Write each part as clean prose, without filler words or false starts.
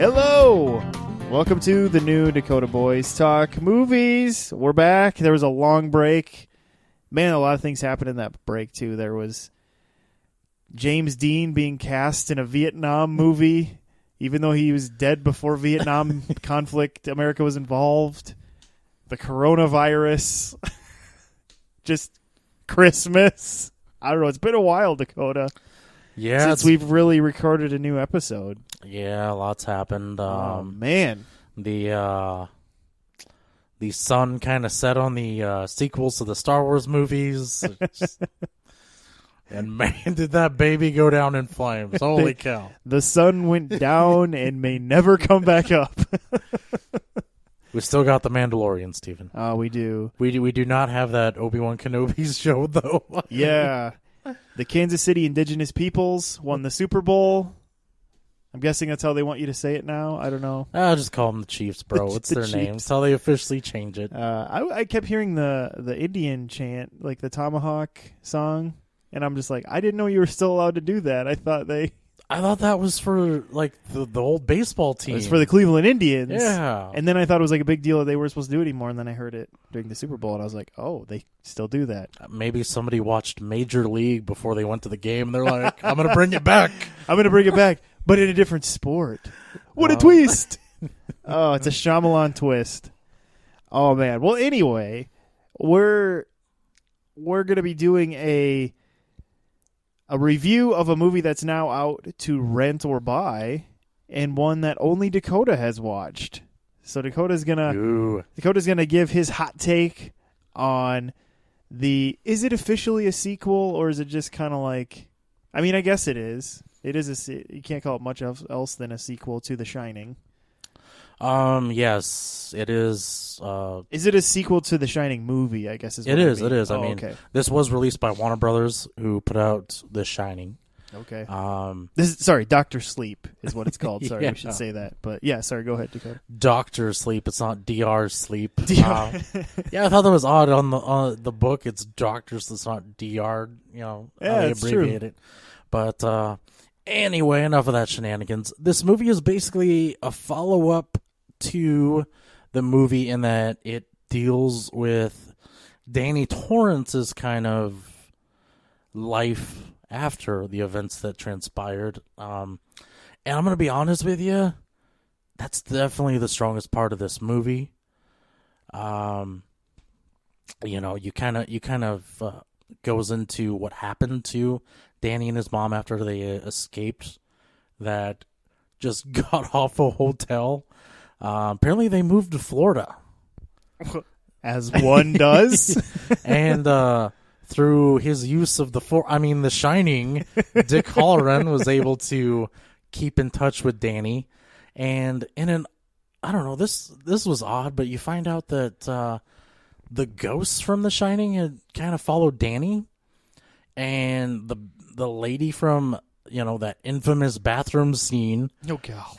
Hello! Welcome to the new Dakota Boys Talk Movies. We're back. There was a long break. Man, a lot of things happened in that break, too. There was James Dean being cast in a Vietnam movie, even though he was dead before Vietnam conflict, America was involved. The coronavirus. Just Christmas. I don't know. It's been a while, Dakota. Yeah, since we've really recorded a new episode. Yeah, lots happened. Man. The sun kind of set on the sequels to the Star Wars movies. And man, did that baby go down in flames. Holy cow. The sun went down and may never come back up. We still got the Mandalorian, Stephen. Oh, we do. We do not have that Obi-Wan Kenobi show, though. Yeah. The Kansas City Indigenous Peoples won the Super Bowl. I'm guessing that's how they want you to say it now. I don't know. I'll just call them the Chiefs, bro. What's their name? That's how they officially change it. I kept hearing the Indian chant, like the Tomahawk song, and I'm just like, I didn't know you were still allowed to do that. I thought that was for like the old baseball team. It was for the Cleveland Indians. Yeah. And then I thought it was like a big deal that they weren't supposed to do it anymore, and then I heard it during the Super Bowl, and I was like, oh, they still do that. Maybe somebody watched Major League before they went to the game, and they're like, I'm going to bring it back. I'm going to bring it back, but in a different sport. What a twist. Oh, it's a Shyamalan twist. Oh, man. Well, anyway, we're going to be doing a review of a movie that's now out to rent or buy, and one that only Dakota has watched. So Dakota's gonna give his hot take on is it officially a sequel, or is it just kind of like, I mean, I guess it is. It is you can't call it much else than a sequel to The Shining. Yes, it is. Is it a sequel to The Shining movie, I guess is what it is. It is. Oh, I mean, okay. This was released by Warner Brothers, who put out The Shining. Okay. Dr. Sleep is what it's called. Sorry, yeah. We should say that. But yeah, sorry, go ahead, Dakota. Dr. Sleep. It's not Dr. Sleep. DR. Yeah, I thought that was odd on the book. It's Doctors. It's not Dr. Yeah, they it's abbreviate true. it. But anyway, enough of that shenanigans. This movie is basically a follow-up to the movie in that it deals with Danny Torrance's kind of life after the events that transpired. And I'm going to be honest with you, that's definitely the strongest part of this movie. You kind of goes into what happened to Danny and his mom after they escaped that just got off a hotel. Apparently they moved to Florida. As one does. And through his use of The Shining, Dick Halloran was able to keep in touch with Danny. And I don't know, this was odd, but you find out that the ghosts from The Shining had kind of followed Danny. And the lady from, that infamous bathroom scene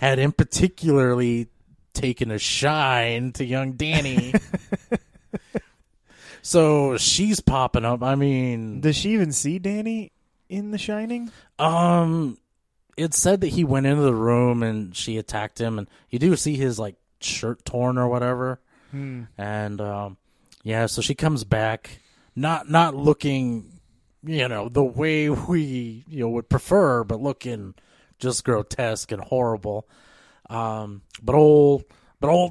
had in particularly taken a shine to young Danny. So she's popping up. I mean, does she even see Danny in The Shining? It said that he went into the room and she attacked him, and you do see his like shirt torn or whatever. And so she comes back, not looking, the way we would prefer, but looking just grotesque and horrible. But old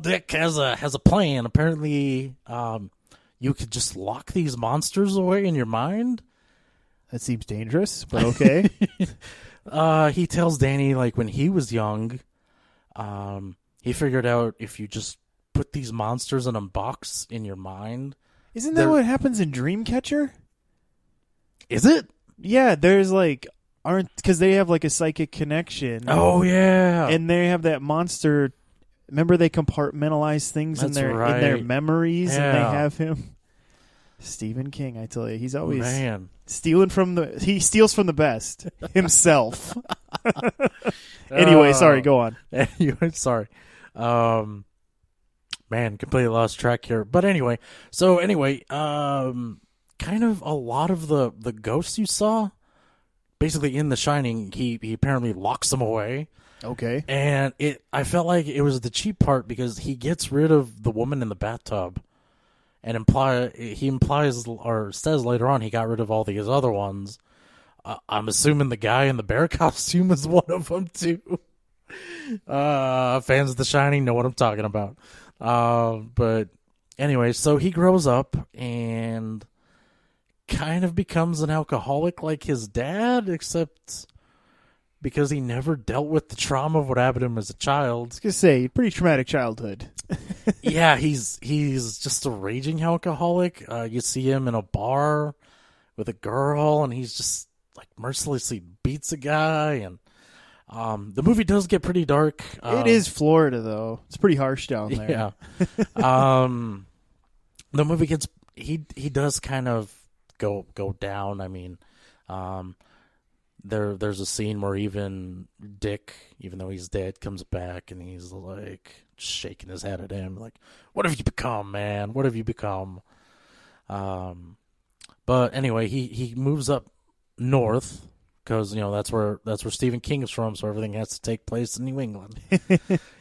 Dick has a plan. Apparently, you could just lock these monsters away in your mind. That seems dangerous, but okay. He tells Danny, like, when he was young, he figured out if you just put these monsters in a box in your mind. Isn't that what happens in Dreamcatcher? Is it? Yeah, there's like, because they have like a psychic connection. Oh, yeah. And they have that monster. Remember, they compartmentalize things in their memories, and they have him. Stephen King, I tell you, he's always stealing he steals from the best himself. Anyway, sorry, go on. Sorry. Man, completely lost track here. But anyway, kind of a lot of the ghosts you saw, basically in The Shining, he apparently locks them away. Okay. And I felt like it was the cheap part because he gets rid of the woman in the bathtub, and he implies or says later on he got rid of all these other ones. I'm assuming the guy in the bear costume is one of them too. Fans of The Shining know what I'm talking about. But anyway, so he grows up and kind of becomes an alcoholic like his dad, except because he never dealt with the trauma of what happened to him as a child. I was gonna say, pretty traumatic childhood. Yeah, he's just a raging alcoholic. You see him in a bar with a girl, and he's just like mercilessly beats a guy. And the movie does get pretty dark. It is Florida, though. It's pretty harsh down there. Yeah. The movie gets he does kind of go down. I mean, there's a scene where even Dick, even though he's dead, comes back and he's like shaking his head at him, like, "What have you become, man? What have you become?" But anyway, he moves up north because that's where Stephen King is from, so everything has to take place in New England.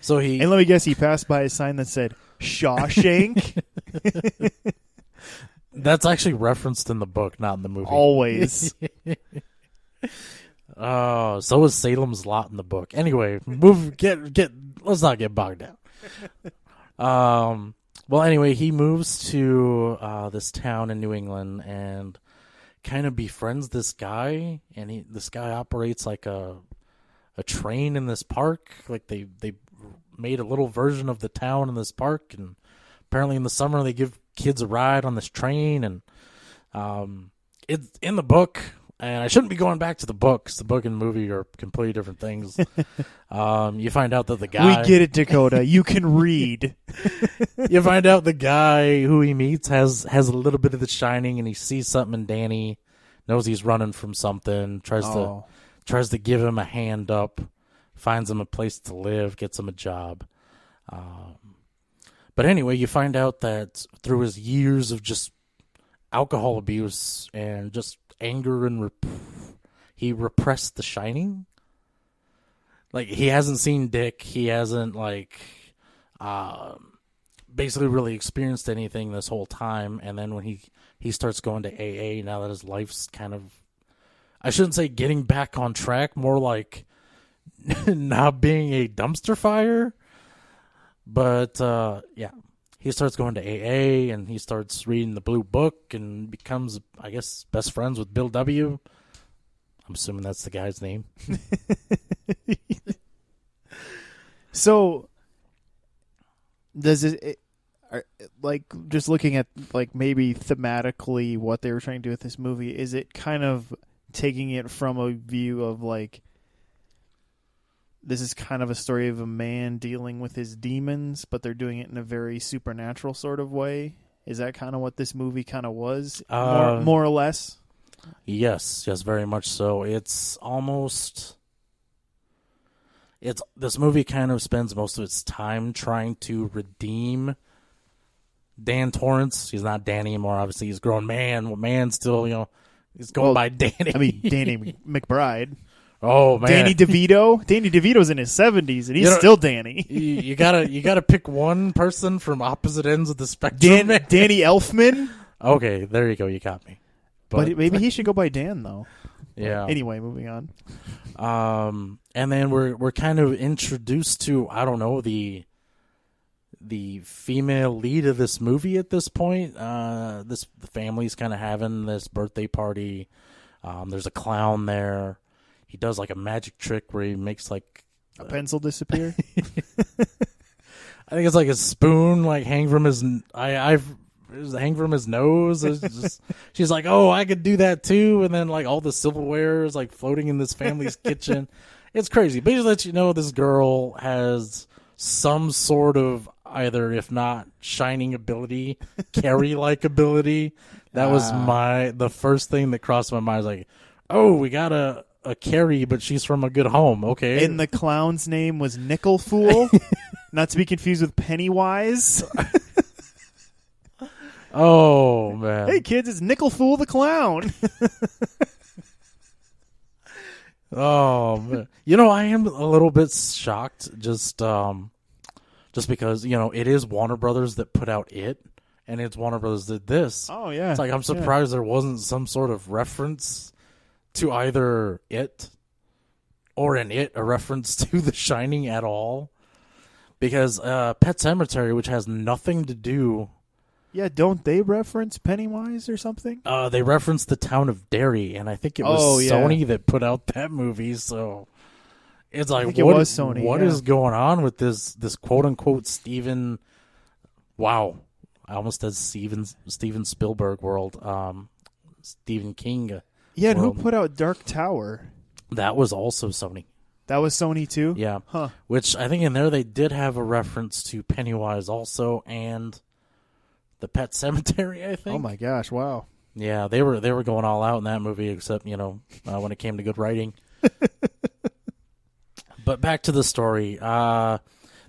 So and let me guess, he passed by a sign that said Shawshank. That's actually referenced in the book, not in the movie. Always. Oh, so is Salem's Lot in the book. Anyway, let's not get bogged down. Well, anyway, he moves to this town in New England and kind of befriends this guy, and this guy operates like a train in this park. Like they made a little version of the town in this park, and apparently in the summer they give kids a ride on this train. And it's in the book. And I shouldn't be going back to the book because the book and the movie are completely different things. You find out that the guy... We get it, Dakota. You can read. You find out the guy who he meets has a little bit of The Shining, and he sees something in Danny, knows he's running from something, tries to give him a hand up, finds him a place to live, gets him a job. But anyway, you find out that through his years of just alcohol abuse and just anger and he repressed The Shining. Like, he hasn't seen Dick. He hasn't basically really experienced anything this whole time. And then when he starts going to AA, now that his life's kind of, I shouldn't say getting back on track, more like not being a dumpster fire. But yeah. He starts going to AA, and he starts reading the Blue Book and becomes, I guess, best friends with Bill W. I'm assuming that's the guy's name. So, does like, just looking at, like, maybe thematically what they were trying to do with this movie, is it kind of taking it from a view of, like, this is kind of a story of a man dealing with his demons, but they're doing it in a very supernatural sort of way? Is that kind of what this movie kind of was, more or less? Yes, very much so. It's this movie kind of spends most of its time trying to redeem Dan Torrance. He's not Danny anymore, obviously. He's a grown man. Well, man still, he's going by Danny. I mean, Danny McBride. Oh man, Danny DeVito. Danny DeVito's in his 70s, and he's still Danny. You gotta pick one person from opposite ends of the spectrum. Danny Elfman. Okay, there you go. You got me. But maybe he should go by Dan, though. Yeah. Anyway, moving on. And then we're kind of introduced to, I don't know, the female lead of this movie at this point. The family's kind of having this birthday party. There's a clown there. He does like a magic trick where he makes like a pencil disappear. I think it's like a spoon, like hang from his nose. It's just, she's like, "Oh, I could do that too." And then like all the silverware is like floating in this family's kitchen. It's crazy. But he lets you know this girl has some sort of either, if not shining ability, Carrie-like ability. That was the first thing that crossed my mind. I was like, "Oh, we got a Carrie, but she's from a good home." Okay. And the clown's name was Nickel Fool, not to be confused with Pennywise. Oh man! Hey kids, it's Nickel Fool the clown. Oh man! I am a little bit shocked just because, it is Warner Brothers that put out it, and it's Warner Brothers that did this. Oh, yeah. It's like I'm surprised there wasn't some sort of reference to either it or in it a reference to The Shining at all. Because Pet Sematary, which has nothing to do... Yeah, don't they reference Pennywise or something? They reference the town of Derry, and I think it was Sony that put out that movie, so... It's like, what was Sony, What is going on with this quote-unquote Steven... Wow. I almost said Steven Spielberg world. Stephen King Yeah, and world. who put out Dark Tower? That was also Sony. That was Sony too? Yeah. Huh. Which I think in there they did have a reference to Pennywise also, and the Pet Sematary, I think. Oh my gosh, wow. Yeah, they were going all out in that movie, except, when it came to good writing. But back to the story.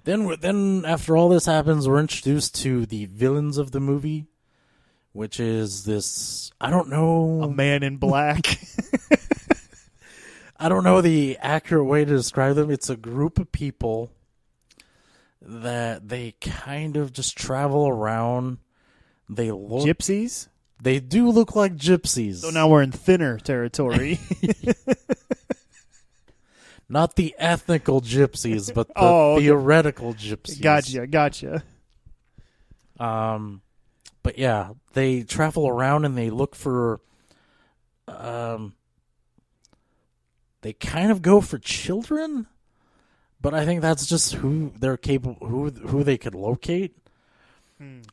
Then after all this happens, we're introduced to the villains of the movie, which is this, I don't know. A man in black. I don't know the accurate way to describe them. It's a group of people that they kind of just travel around. They look... Gypsies? They do look like gypsies. So now we're in thinner territory. Not the ethnical gypsies, but the theoretical gypsies. Gotcha. But yeah, they travel around and they look for... They kind of go for children, but I think that's just who they're capable, who they could locate.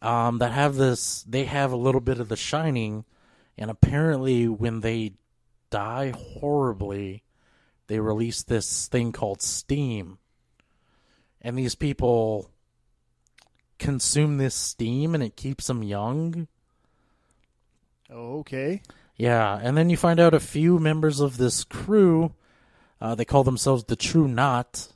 That have this, they have a little bit of the Shining, and apparently when they die horribly, they release this thing called steam, and these people consume this steam, and it keeps them young. Oh, okay. Yeah, and then you find out a few members of this crew, they call themselves the True Knot.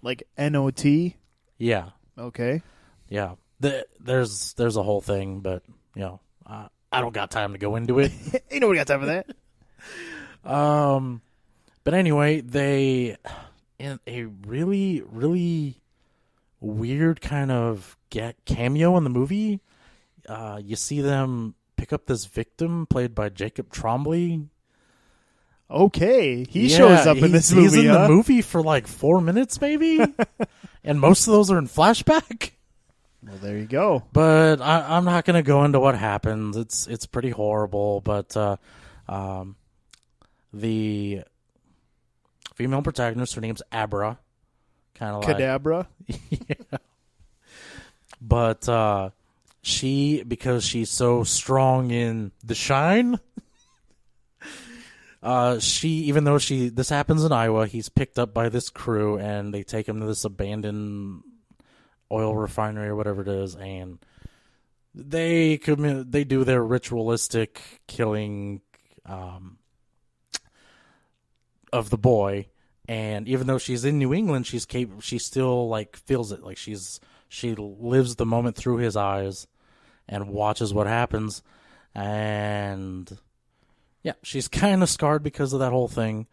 Like N-O-T? Yeah. Okay. Yeah. There's a whole thing, but, I don't got time to go into it. Ain't nobody got time for that. But anyway, they, in a really, really weird kind of cameo in the movie, you see them pick up this victim played by Jacob Tremblay. Okay, he shows up in this movie. He's in the movie for like 4 minutes, maybe, and most of those are in flashback. Well, there you go. But I'm not going to go into what happens. It's pretty horrible. But the female protagonist, her name's Abra, kind of like Cadabra. Yeah. But because she's so strong in the shine. Even though this happens in Iowa, he's picked up by this crew and they take him to this abandoned oil refinery or whatever it is, and they do their ritualistic killing of the boy. And even though she's in New England, she still like feels it, like she lives the moment through his eyes and watches what happens. And yeah, she's kind of scarred because of that whole thing,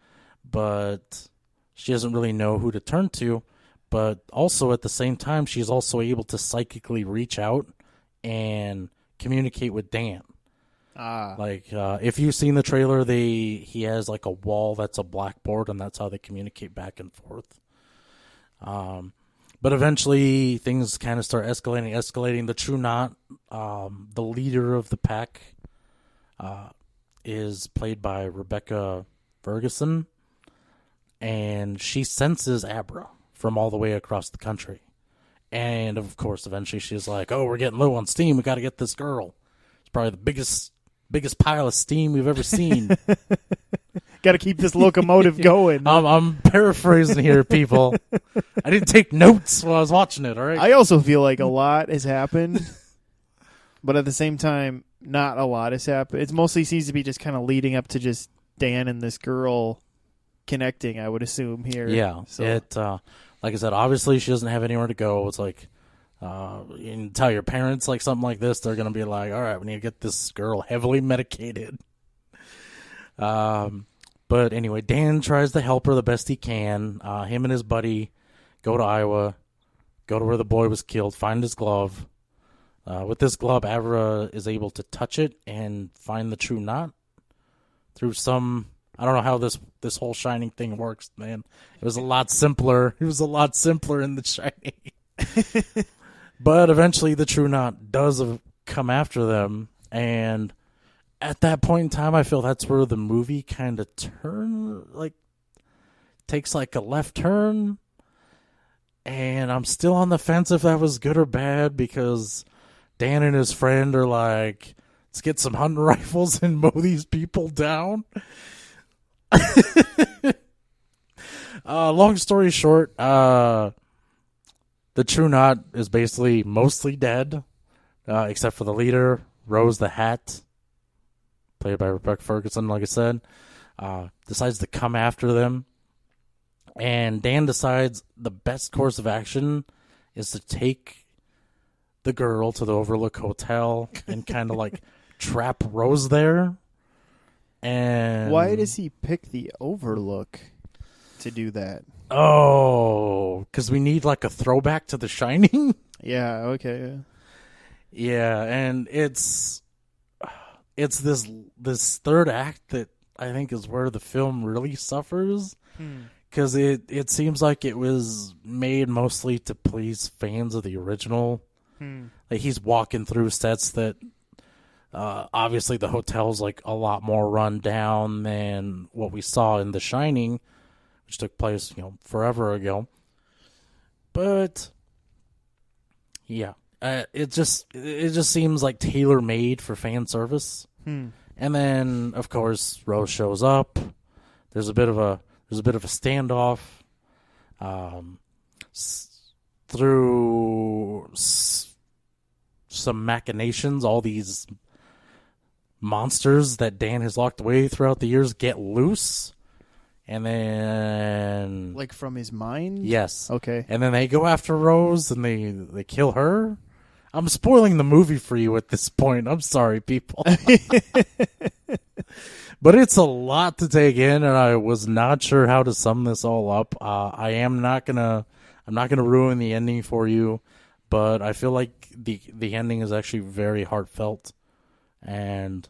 but she doesn't really know who to turn to. But also at the same time, she's also able to psychically reach out and communicate with Dan. Like, if you've seen the trailer, he has like a wall that's a blackboard, and that's how they communicate back and forth. But eventually, things kind of start escalating. The True Knot, the leader of the pack, is played by Rebecca Ferguson, and she senses Abra from all the way across the country. And, of course, eventually she's like, oh, we're getting low on steam. We got to get this girl. It's probably the biggest pile of steam we've ever seen. Got to keep this locomotive going. I'm paraphrasing here, people. I didn't take notes while I was watching it, all right? I also feel like a lot has happened, but at the same time, not a lot has happened. It mostly seems to be just kind of leading up to just Dan and this girl connecting, I would assume, here. Yeah. So. Like I said, obviously she doesn't have anywhere to go. It's like, you tell your parents like something like this, they're going to be like, all right, we need to get this girl heavily medicated. But But anyway, Dan tries to help her the best he can. Him and his buddy go to Iowa, go to where the boy was killed, find his glove. With this glove, Avra is able to touch it and find the true knot through some... I don't know how this whole Shining thing works, man. It was a lot simpler. It was a lot simpler in The Shining. But eventually the true knot does come after them. And at that point in time, I feel that's where the movie kind of takes like a left turn. And I'm still on the fence if that was good or bad, because Dan and his friend are like, let's get some hunting rifles and mow these people down. Long story short, the True Knot is basically mostly dead, except for the leader, Rose the Hat, played by Rebecca Ferguson, like I said, decides to come after them. And Dan decides the best course of action is to take the girl to the Overlook Hotel and kind of like trap Rose there. And why does he pick the Overlook to do that? Oh, because we need like a throwback to The Shining. Yeah. Okay. Yeah, and it's this third act that I think is where the film really suffers, because it seems like it was made mostly to please fans of the original. Like, he's walking through sets that obviously the hotel's like a lot more run down than what we saw in The Shining, which took place, forever ago. But yeah, it just seems like tailor made for fan service. And then, of course, Rose shows up. There's a bit of a standoff. Through some machinations, all these monsters that Dan has locked away throughout the years get loose. And then... like from his mind? Yes. Okay. And then they go after Rose and they kill her. I'm spoiling the movie for you at this point. I'm sorry, people. But it's a lot to take in, and I was not sure how to sum this all up. I'm not gonna ruin the ending for you, but I feel like the ending is actually very heartfelt. And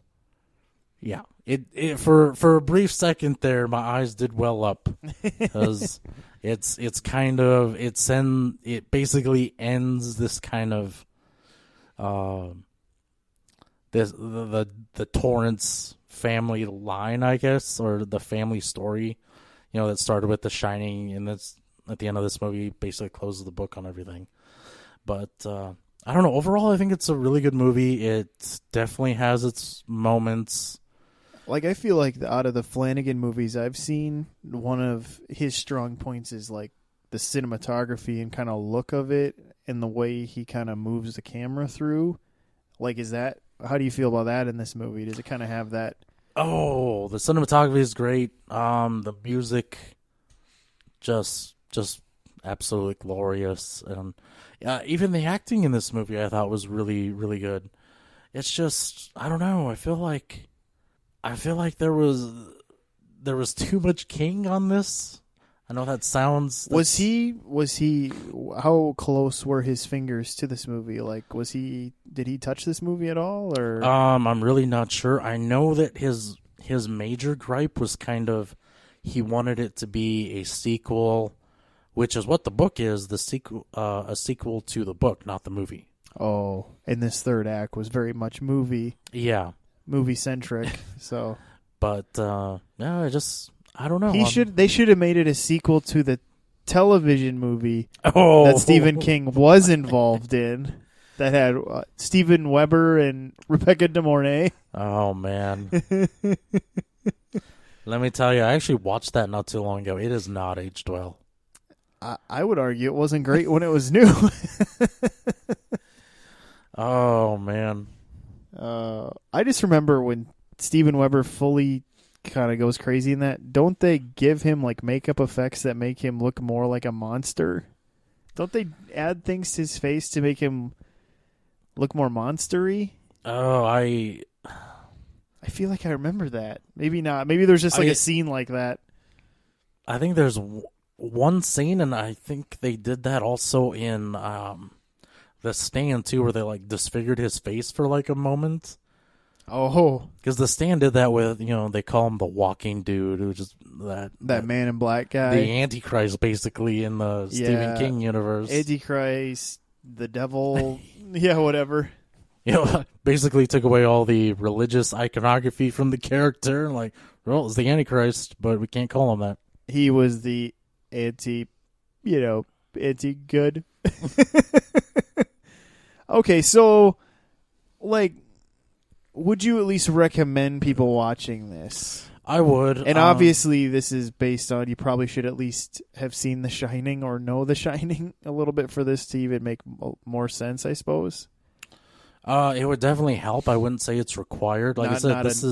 yeah, it for a brief second there, my eyes did well up, because it basically ends this kind of the Torrance family line, I guess, or the family story, that started with The Shining, and that's at the end of this movie basically closes the book on everything. But I don't know. Overall, I think it's a really good movie. It definitely has its moments. Like, I feel like out of the Flanagan movies I've seen, one of his strong points is like the cinematography and kind of look of it, and the way he kind of moves the camera through. Like, how do you feel about that in this movie? Does it kind of have that? Oh, the cinematography is great. The music, just absolutely glorious, and even the acting in this movie I thought was really, really good. It's just, I don't know. I feel like there was too much King on this. I know that sounds... Was he, how close were his fingers to this movie? Like, did he touch this movie at all, or? I'm really not sure. I know that his major gripe was kind of, he wanted it to be a sequel, which is what the book is, a sequel to the book, not the movie. Oh, and this third act was very much movie. Yeah. Movie-centric, so. But, yeah, I don't know. They should have made it a sequel to the television movie that Stephen King was involved in, that had Steven Weber and Rebecca De Mornay. Oh, man. Let me tell you, I actually watched that not too long ago. It has not aged well. I would argue it wasn't great when it was new. Oh, man. I just remember when Steven Weber fully kind of goes crazy in that. Don't they give him like makeup effects that make him look more like a monster? Don't they add things to his face to make him look more monstery? Oh, I feel like I remember that. Maybe not. Maybe there's just like a scene like that. I think there's one scene, and I think they did that also in The Stand too, where they like disfigured his face for like a moment. Oh, because The Stand did that with, they call him the walking dude, who just that Man in Black guy, the Antichrist, basically in the Stephen King universe. Antichrist, the devil, yeah, whatever. Basically took away all the religious iconography from the character. Like, well, it's the Antichrist, but we can't call him that. He was the anti-good. Okay, so, like, would you at least recommend people watching this? I would. And obviously, this is based on, you probably should at least have seen The Shining or know The Shining a little bit for this to even make more sense, I suppose. It would definitely help. I wouldn't say it's required. Like I said, this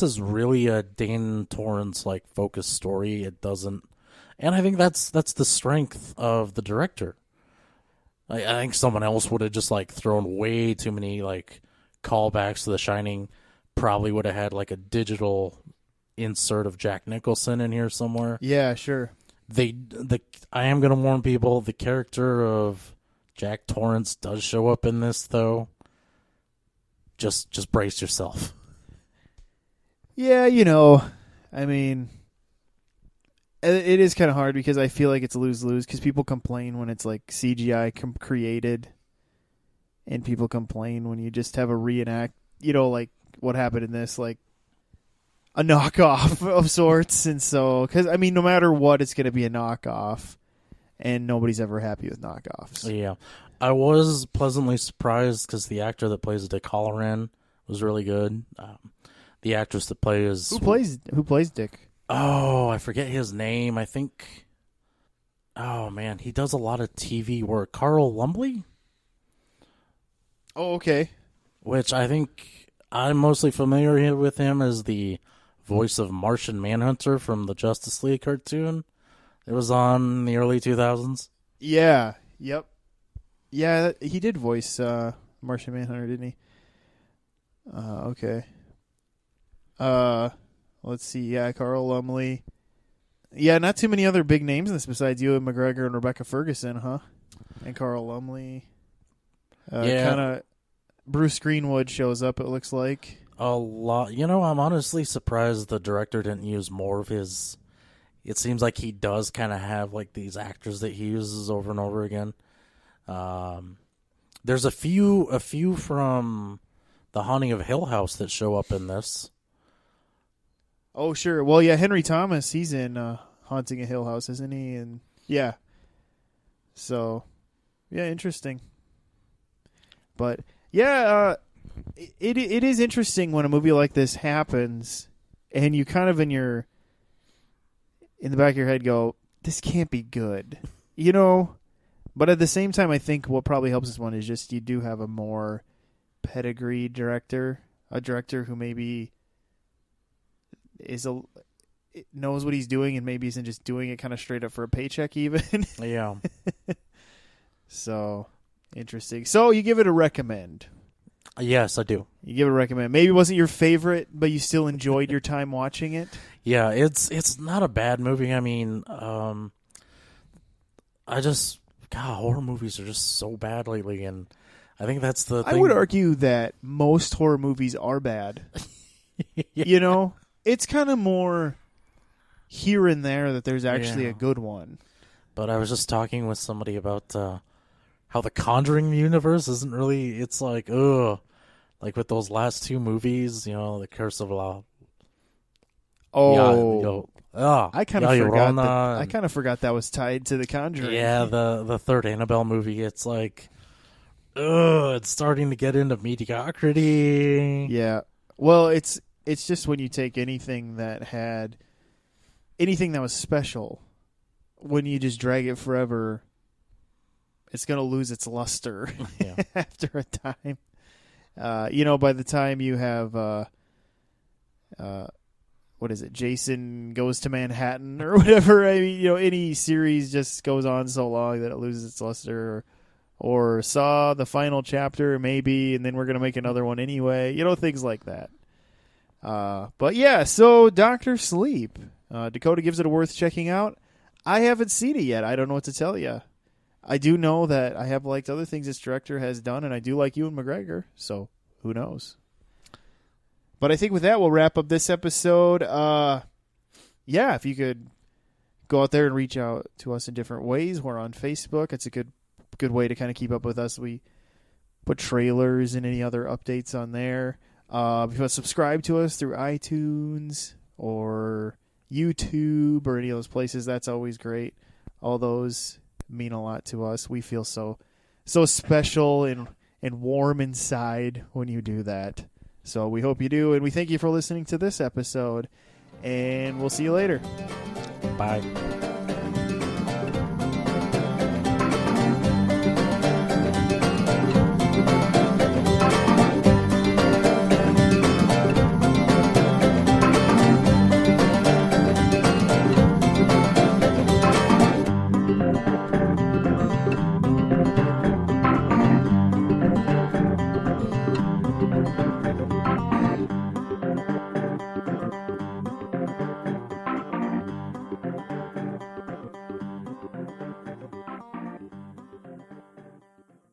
is really a Dan Torrance like focused story. It doesn't, and I think that's the strength of the director. I think someone else would have just like thrown way too many like callbacks to The Shining. Probably would have had like a digital insert of Jack Nicholson in here somewhere. Yeah, sure. I am going to warn people, the character of Jack Torrance does show up in this, though. Just brace yourself. Yeah, I mean, it is kind of hard because I feel like it's lose-lose because people complain when it's like CGI created, and people complain when you just have a reenact, like what happened in this, like a knockoff of sorts. And so, because, I mean, no matter what, it's going to be a knockoff, and nobody's ever happy with knockoffs. Yeah. I was pleasantly surprised because the actor that plays Dick Halloran was really good. The actress that plays... Who plays Dick? Oh, I forget his name. I think... Oh, man. He does a lot of TV work. Carl Lumbly? Oh, okay. Which I think I'm mostly familiar with him as the voice of Martian Manhunter from the Justice League cartoon. It was on in the early 2000s. Yeah. Yep. Yeah, he did voice Martian Manhunter, didn't he? Okay. Let's see. Yeah, Carl Lumley. Yeah, not too many other big names in this besides Ewan McGregor and Rebecca Ferguson, huh? And Carl Lumley. Yeah. Kind of Bruce Greenwood shows up, it looks like. A lot. I'm honestly surprised the director didn't use more of his... It seems like he does kind of have like these actors that he uses over and over again. There's a few from The Haunting of Hill House that show up in this. Oh, sure. Well, yeah, Henry Thomas, he's in Haunting of Hill House, isn't he? And yeah. So, yeah, interesting. But, yeah, it is interesting when a movie like this happens and you kind of in the back of your head go, this can't be good. But at the same time, I think what probably helps this one is just you do have a more pedigree director, a director who maybe knows what he's doing and maybe isn't just doing it kind of straight up for a paycheck even. Yeah. So, interesting. So, you give it a recommend. Yes, I do. You give it a recommend. Maybe it wasn't your favorite, but you still enjoyed your time watching it. Yeah, it's not a bad movie. I mean, horror movies are just so bad lately, and I think that's the thing. I would argue that most horror movies are bad. Yeah. It's kind of more here and there that there's actually a good one. But I was just talking with somebody about how the Conjuring universe isn't really, it's like, ugh. Like with those last two movies, The Curse of La... Oh. Yeah, I kind of forgot that was tied to The Conjuring. Yeah, the third Annabelle movie, it's like, ugh, it's starting to get into mediocrity. Yeah. Well, it's just when you take anything that was special, when you just drag it forever, it's going to lose its luster after a time. By the time you have, what is it, Jason Goes to Manhattan or whatever, I mean, any series just goes on so long that it loses its luster, or saw the final chapter maybe, and then we're going to make another one anyway. Things like that. But yeah, so Dr. Sleep. Dakota gives it a worth checking out. I haven't seen it yet. I don't know what to tell you. I do know that I have liked other things this director has done, and I do like Ewan McGregor, so who knows? But I think with that, we'll wrap up this episode. Yeah, if you could go out there and reach out to us in different ways. We're on Facebook. It's a good way to kind of keep up with us. We put trailers and any other updates on there. If you want to subscribe to us through iTunes or YouTube or any of those places, that's always great. All those mean a lot to us. We feel so special and warm inside when you do that. So we hope you do, and we thank you for listening to this episode, and we'll see you later. Bye.